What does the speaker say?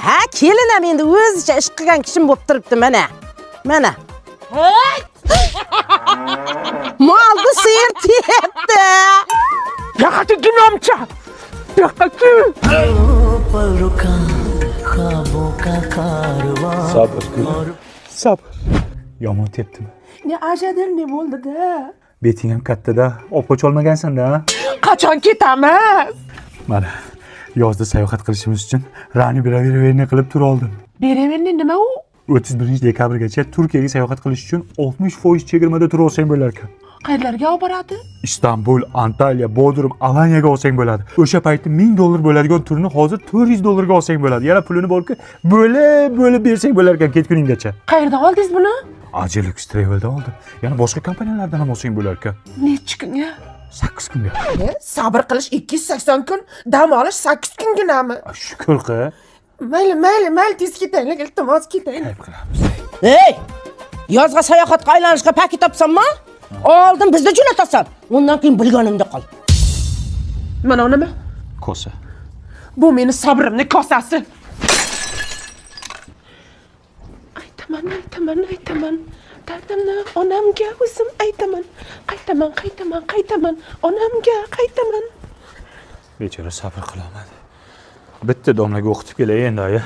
Ha, kelinam endi o'zicha ish qilgan kishim bo'lib turibdi mana. Mana. Molni sir tiyapti. Yo'qati ginomcha. Yo'qati. Sabr. Yomon tepdimi? Ne ajadir ne bo'ldi-da? Beting ham katta-da, oppoch olmagansan-da. Qachon ketamiz? Mana yozda sayohat qilishimiz uchun Rani biraverni qilib tura oldim. Beraverni nima u? 31 dekabrgacha Turkiyaga sayohat qilish uchun 60% chegirmada tura olsang bo'lar ekan. Qayerlarga olib boradi? Istanbul, Antalya, Bodrum, Alaniyaga olsang bo'ladi. O'sha paytda $1000 bo'ladigan turni hozir $400 ga olsang bo'ladi. Yana pulini borki, bo'lib bersang bo'lar ekan ketguninggacha. Qayerdan oldingiz buni? Ajelux Travel'da oldim. Yana boshqa kompaniyalardan ham olsang bo'lar ekan. Necha kunga? 8 kunga. Sabr qilish 280 kun, dam olish 8 kunginami? Shukr qil. Mayli, tez ketaylik, iltimos ketaylik. Ayb qilamiz. Ey! Yozga sayohatga aylanishga paket topsanmi? Oldin bizni jo'natasan. Undan keyin bilganimda qol. Mana nima? Kosa. Bu meni sabrimning kosasi. Aytaman. Dardimni onamga o'zim aytaman. Qaytaman. Onamga qaytaman. Bechora sabr qilolmadi. Bitta domlaga o'qitib kelay endi aya.